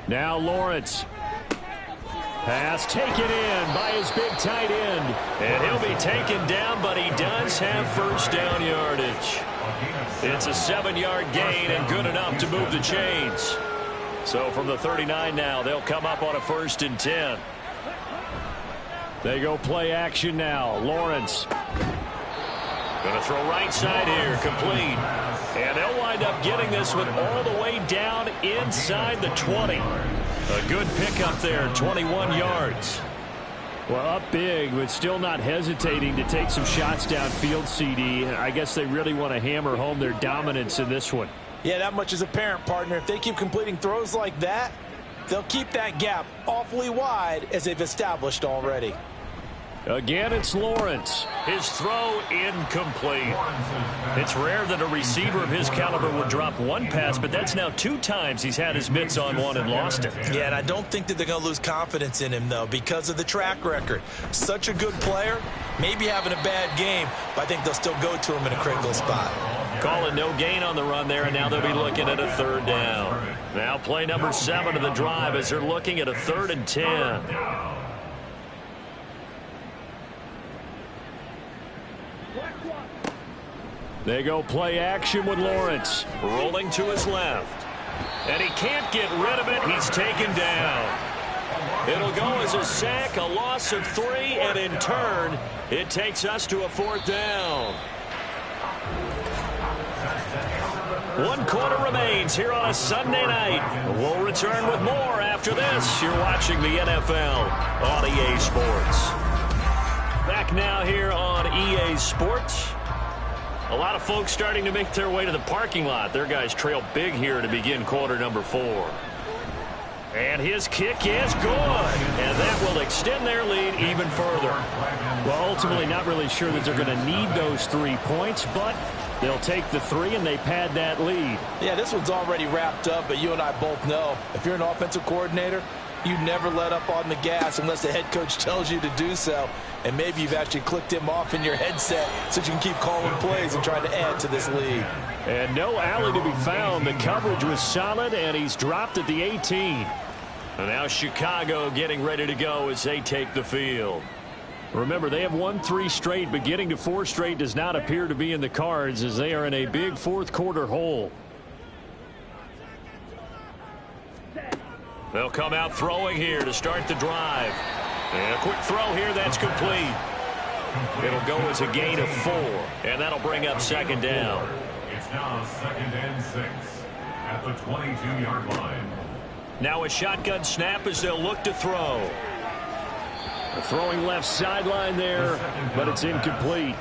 Now Lawrence. Pass taken in by his big tight end. And he'll be taken down, but he does have 1st down yardage. It's a 7-yard gain and good enough to move the chains. So from the 39 now, they'll come up on a 1st and 10. They go play action now. Lawrence. Going to throw right side here, complete. And they'll wind up getting this one all the way down inside the 20. A good pickup there, 21 yards. Well, up big, but still not hesitating to take some shots downfield, CD. I guess they really want to hammer home their dominance in this one. Yeah, that much is apparent, partner. If they keep completing throws like that, they'll keep that gap awfully wide as they've established already. Again, it's Lawrence. His throw incomplete. It's rare that a receiver of his caliber would drop one pass, but that's now 2 times he's had his mitts on one and lost it. Yeah, and I don't think that they're going to lose confidence in him, though, because of the track record. Such a good player, maybe having a bad game, but I think they'll still go to him in a critical spot. Calling no gain on the run there, and now they'll be looking at a 3rd down. Now play number 7 of the drive as they're looking at a 3rd and 10. They go play action with Lawrence. Rolling to his left. And he can't get rid of it. He's taken down. It'll go as a sack, a loss of 3, and in turn, it takes us to a 4th down. 1 quarter remains here on a Sunday night. We'll return with more after this. You're watching the NFL on EA Sports. Back now here on EA Sports. A lot of folks starting to make their way to the parking lot. Their guys trail big here to begin quarter number 4. And his kick is good. And that will extend their lead even further. Well, ultimately not really sure that they're going to need those 3 points, but they'll take the 3 and they pad that lead. Yeah, this one's already wrapped up, but you and I both know if you're an offensive coordinator, you never let up on the gas unless the head coach tells you to do so. And maybe you've actually clicked him off in your headset so you can keep calling plays and trying to add to this lead. And no alley to be found. The coverage was solid, and he's dropped at the 18. And now Chicago getting ready to go as they take the field. Remember, they have won 3 straight, but getting to 4 straight does not appear to be in the cards as they are in a big 4th quarter hole. They'll come out throwing here to start the drive. And a quick throw here, that's complete. It'll go as a gain of 4, and that'll bring up 2nd down. It's now 2nd and 6 at the 22-yard line. Now a shotgun snap as they'll look to throw. A throwing left sideline there, but it's incomplete.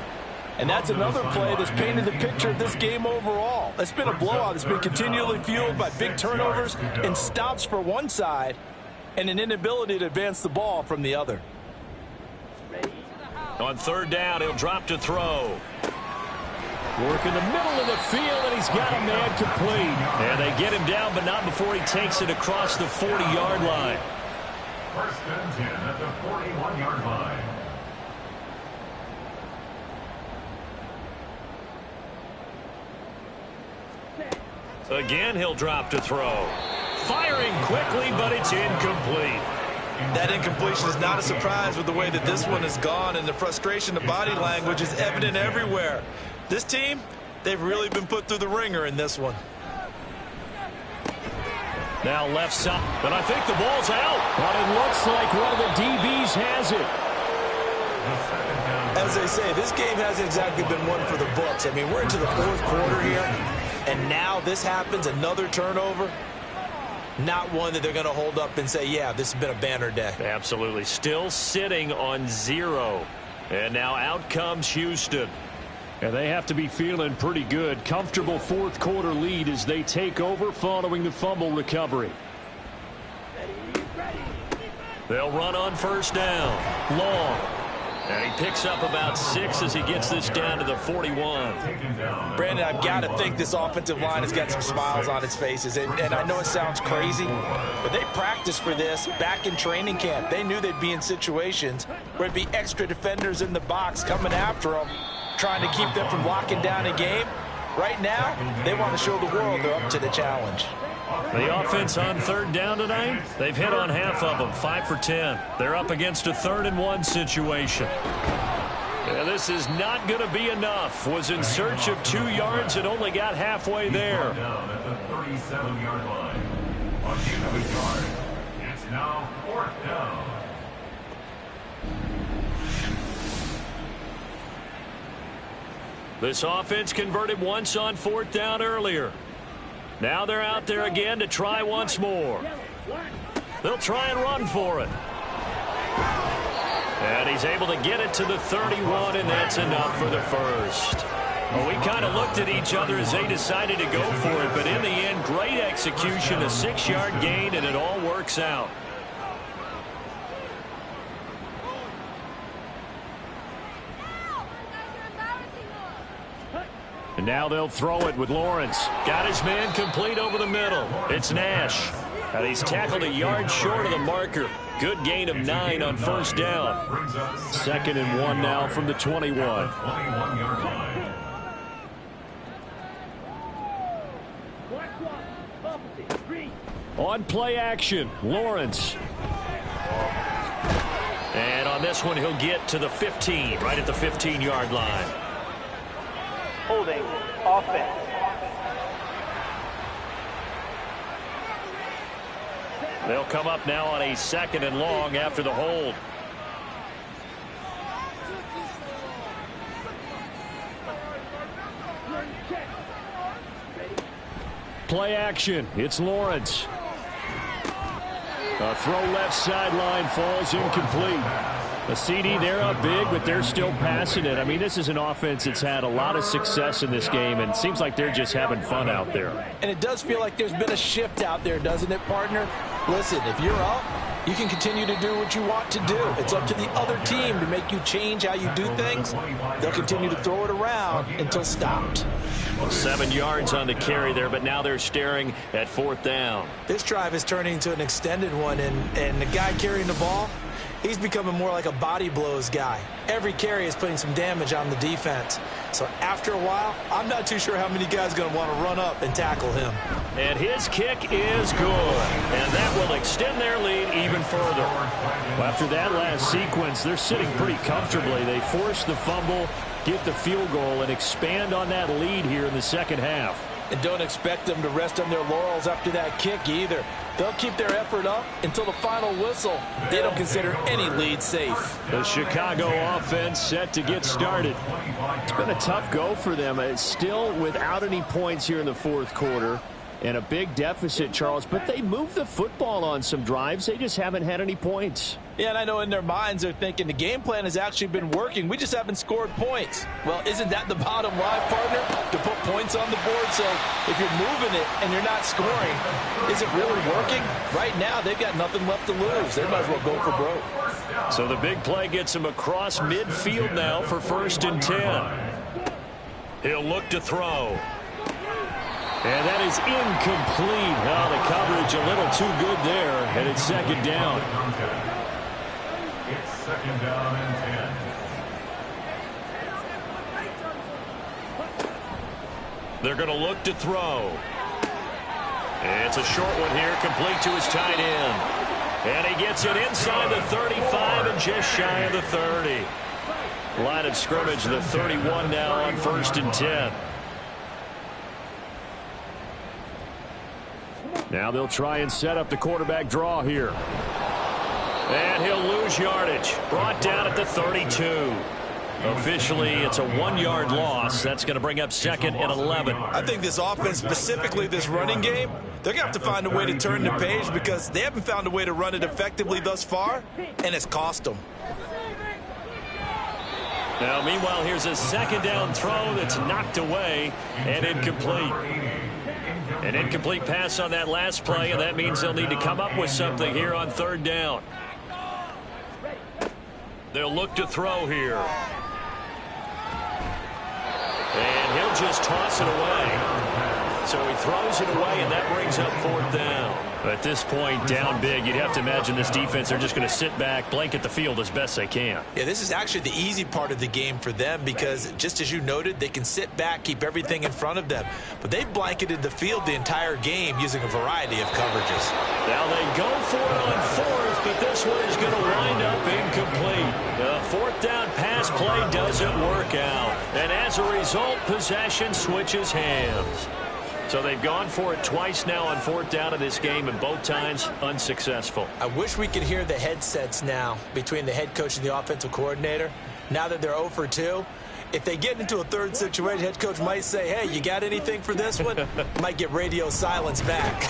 And that's another play that's painted the picture of this game overall. It's been a blowout. It's been continually fueled by big turnovers and stops for one side and an inability to advance the ball from the other. On third down, he'll drop to throw. Work in the middle of the field, and he's got a man complete. And they get him down, but not before he takes it across the 40-yard line. First and 10 at the 41-yard line. Again, he'll drop to throw. Firing quickly, but it's incomplete. That incompletion is not a surprise with the way that this one has gone, and the frustration, the body language is evident everywhere. This team, they've really been put through the ringer in this one. Now left side, but I think the ball's out. But it looks like one of the DBs has it. As they say, this game hasn't exactly been one for the books. I mean, we're into the fourth quarter here, and now this happens, another turnover. Not one that they're going to hold up and say, yeah, this has been a banner day. Absolutely. Still sitting on 0. And now out comes Houston. And they have to be feeling pretty good. Comfortable fourth quarter lead as they take over following the fumble recovery. They'll run on first down. Long. And he picks up about 6 as he gets this down to the 41. Brandon, I've got to think this offensive line has got some smiles on its faces. And I know it sounds crazy, but they practiced for this back in training camp. They knew they'd be in situations where it'd be extra defenders in the box coming after them, trying to keep them from locking down a game. Right now, they want to show the world they're up to the challenge. The offense on third down tonight, they've hit on half of them, 5 for 10. They're up against a 3rd and 1 situation. And this is not going to be enough. Was in search of 2 yards and only got halfway there. Down at the 37-yard line. On the yard, it's now 4th down. This offense converted once on 4th down earlier. Now they're out there again to try once more. They'll try and run for it. And he's able to get it to the 31, and that's enough for the first. Well, we kind of looked at each other as they decided to go for it, but in the end, great execution, a 6-yard gain, and it all works out. And now they'll throw it with Lawrence. Got his man complete over the middle. It's Nash. And he's tackled a yard short of the marker. Good gain of 9 on first down. 2nd and 1 now from the 21. 21-yard line. On play action, Lawrence. And on this one, he'll get to the 15, right at the 15-yard line. Holding offense. They'll come up now on a 2nd and long after the hold. Play action, it's Lawrence. A throw left sideline falls incomplete. A CD, they're up big, but they're still passing it. I mean, this is an offense that's had a lot of success in this game, and it seems like they're just having fun out there. And it does feel like there's been a shift out there, doesn't it, partner? Listen, if you're up, you can continue to do what you want to do. It's up to the other team to make you change how you do things. They'll continue to throw it around until stopped. 7 yards on the carry there, but now they're staring at 4th down. This drive is turning into an extended one, and the guy carrying the ball, he's becoming more like a body blows guy. Every carry is putting some damage on the defense. So after a while, I'm not too sure how many guys are going to want to run up and tackle him. And his kick is good. And that will extend their lead even further. Well, after that last sequence, they're sitting pretty comfortably. They force the fumble, get the field goal, and expand on that lead here in the second half. And don't expect them to rest on their laurels after that kick either. They'll keep their effort up until the final whistle. They don't consider any lead safe. The Chicago offense set to get started. It's been a tough go for them. It's still without any points here in the fourth quarter and a big deficit, Charles. But they moved the football on some drives. They just haven't had any points. Yeah, and I know in their minds they're thinking the game plan has actually been working. We just haven't scored points. Well, isn't that the bottom line, partner? To put points on the board. So if you're moving it and you're not scoring, is it really working? Right now, they've got nothing left to lose. They might as well go for broke. So the big play gets him across midfield now for 1st and 10. He'll look to throw. And that is incomplete. Oh, the coverage a little too good there, and it's 2nd down. It's 2nd down and 10. They're going to look to throw. It's a short one here, complete to his tight end. And he gets it inside the 35 and just shy of the 30. Line of scrimmage, the 31 now on 1st and 10. Now they'll try and set up the quarterback draw here. And he'll lose yardage. Brought down at the 32. Officially, it's a 1-yard loss. That's going to bring up 2nd and 11. I think this offense, specifically this running game, they're going to have to find a way to turn the page because they haven't found a way to run it effectively thus far, and it's cost them. Now, meanwhile, here's a 2nd down throw that's knocked away and incomplete. An incomplete pass on that last play, and that means they'll need to come up with something here on 3rd down. They'll look to throw here. And he'll just toss it away. So he throws it away, and that brings up 4th down. At this point, down big, you'd have to imagine this defense, they're just going to sit back, blanket the field as best they can. Yeah, this is actually the easy part of the game for them because, just as you noted, they can sit back, keep everything in front of them. But they've blanketed the field the entire game using a variety of coverages. Now they go for it on 4th, but this one is going to wind up incomplete. The 4th down pass play doesn't work out. And as a result, possession switches hands. So they've gone for it twice now on 4th down in this game, and both times unsuccessful. I wish we could hear the headsets now between the head coach and the offensive coordinator. Now that they're 0 for 2, if they get into a 3rd situation, head coach might say, hey, you got anything for this one? Might get radio silence back.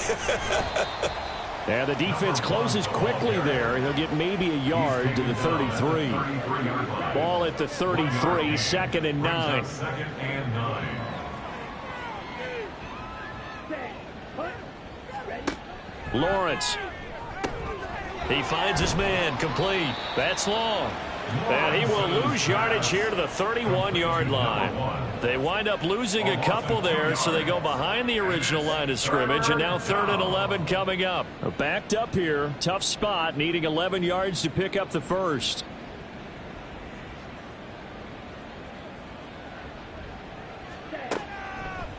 And the defense closes quickly there. He'll get maybe a yard to the 33. Ball at the 33, 2nd and 9. Lawrence. He finds his man, complete. That's long. And he will lose yardage here to the 31-yard line. They wind up losing a couple there, so they go behind the original line of scrimmage, and now 3rd and 11 coming up. Backed up here, tough spot, needing 11 yards to pick up the 1st.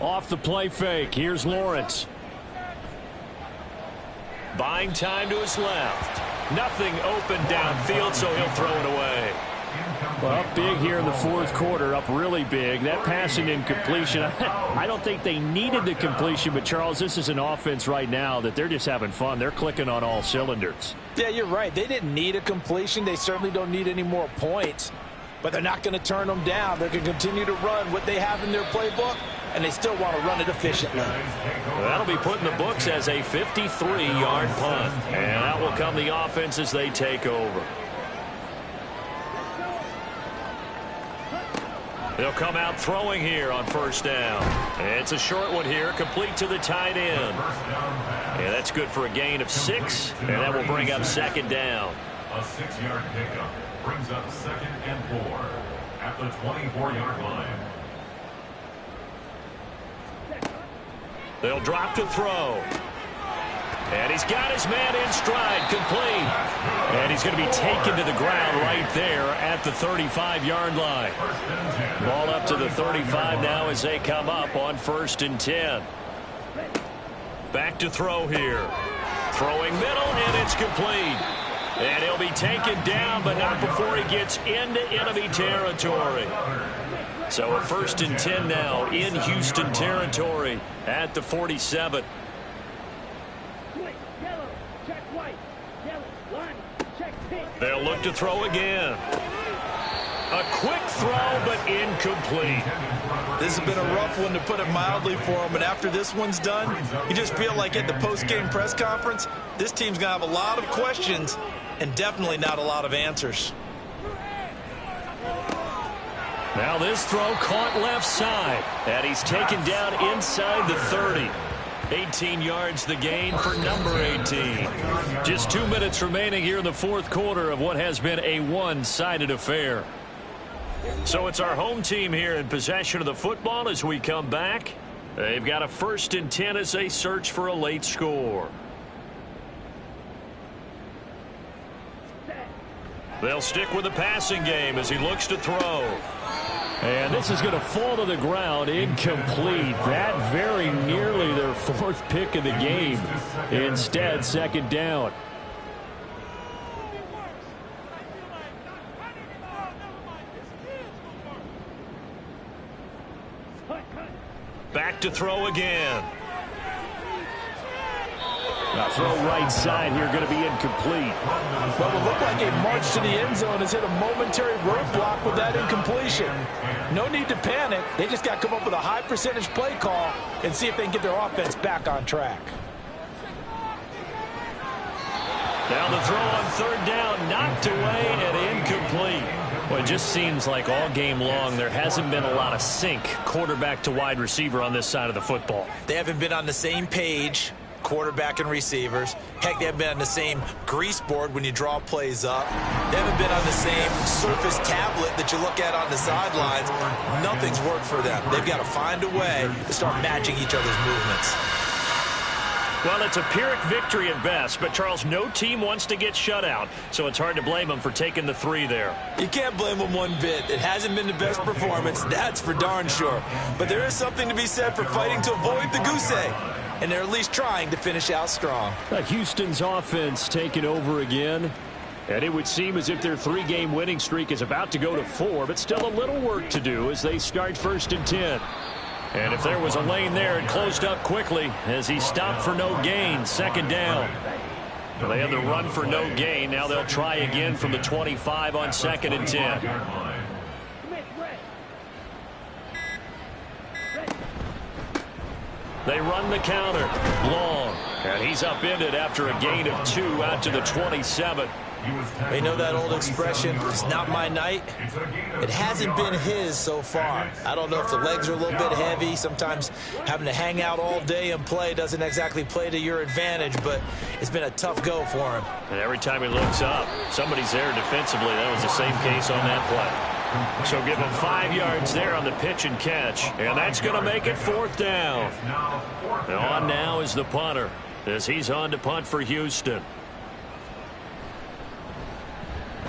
Off the play fake, here's Lawrence. Buying time to his left. Nothing open downfield, so he'll throw it away. Well, up big here in the 4th quarter, up really big. That passing incompletion, I don't think they needed the completion, but Charles, this is an offense right now that they're just having fun. They're clicking on all cylinders. Yeah, you're right. They didn't need a completion. They certainly don't need any more points, but they're not going to turn them down. They're going to continue to run what they have in their playbook, and they still want to run it efficiently. That'll be put in the books as a 53-yard punt. And out will come the offense as they take over. They'll come out throwing here on 1st down. It's a short one here, complete to the tight end. Yeah, that's good for a gain of 6, and that will bring up 2nd down. A 6-yard pickup brings up 2nd and 4 at the 24-yard line. They'll drop to throw. And he's got his man in stride, complete. And he's going to be taken to the ground right there at the 35-yard line. Ball up to the 35 now as they come up on 1st and 10. Back to throw here. Throwing middle, and it's complete. And he'll be taken down, but not before he gets into enemy territory. So a 1st and 10 now in Houston territory at the 47. They'll look to throw again. A quick throw, but incomplete. This has been a rough one, to put it mildly, for him. And after this one's done, you just feel like at the post-game press conference, this team's going to have a lot of questions and definitely not a lot of answers. Now this throw caught left side, and he's taken down inside the 30. 18 yards the gain for number 18. Just 2 minutes remaining here in the fourth quarter of what has been a one-sided affair. So it's our home team here in possession of the football as we come back. They've got a 1st and 10 as they search for a late score. They'll stick with the passing game as he looks to throw. And this is going to fall to the ground, incomplete. That very nearly their 4th pick of the game. Instead, 2nd down. Back to throw again. Now throw right side here, going to be incomplete. Well, it looked like a march to the end zone has hit a momentary roadblock with that incompletion. No need to panic. They just got to come up with a high percentage play call and see if they can get their offense back on track. Down the throw on 3rd down, knocked away and incomplete. Well, it just seems like all game long there hasn't been a lot of sync quarterback to wide receiver on this side of the football. They haven't been on the same page, quarterback and receivers. Heck, they haven't been on the same grease board when you draw plays up. They haven't been on the same Surface tablet that you look at on the sidelines. Nothing's worked for them. They've got to find a way to start matching each other's movements. Well, it's a Pyrrhic victory at best, but, Charles, no team wants to get shut out, so it's hard to blame them for taking the 3 there. You can't blame them one bit. It hasn't been the best performance, that's for darn sure. But there is something to be said for fighting to avoid the goose egg, and they're at least trying to finish out strong. Houston's offense taking over again. And it would seem as if their 3-game winning streak is about to go to 4, but still a little work to do as they start 1st and 10. And if there was a lane there, it closed up quickly as he stopped for no gain. 2nd down. Well, they had the run for no gain. Now they'll try again from the 25 on 2nd and 10. They run the counter. Long. And he's upended after a gain of 2 out to the 27. They know that old expression, it's not my night. It hasn't been his so far. I don't know if the legs are a little bit heavy. Sometimes having to hang out all day and play doesn't exactly play to your advantage, but it's been a tough go for him. And every time he looks up, somebody's there defensively. That was the same case on that play. So give him 5 yards there on the pitch and catch, and that's going to make it 4th down. And on now is the punter as he's on to punt for Houston.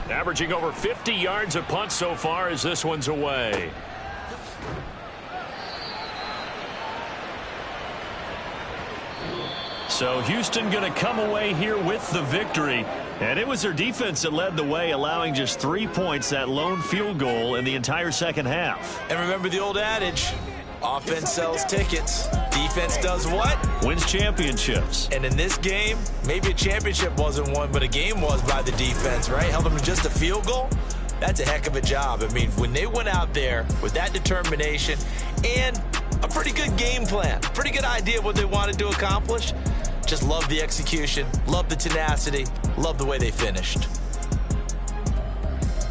Averaging over 50 yards a punt so far as this one's away. So Houston going to come away here with the victory. And it was their defense that led the way, allowing just 3 points, that lone field goal in the entire 2nd half. And remember the old adage, offense sells tickets. Defense does what? Wins championships. And in this game, maybe a championship wasn't won, but a game was by the defense, right? Held them to just a field goal. That's a heck of a job. I mean, when they went out there with that determination and a pretty good game plan, pretty good idea of what they wanted to accomplish, just love the execution, love the tenacity, love the way they finished.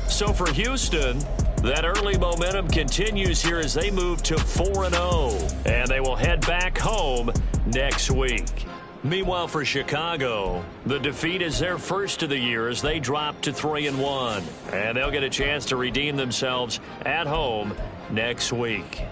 So for Houston, that early momentum continues here as they move to 4-0, and they will head back home next week. Meanwhile, for Chicago, the defeat is their first of the year as they drop to 3-1, and they'll get a chance to redeem themselves at home next week.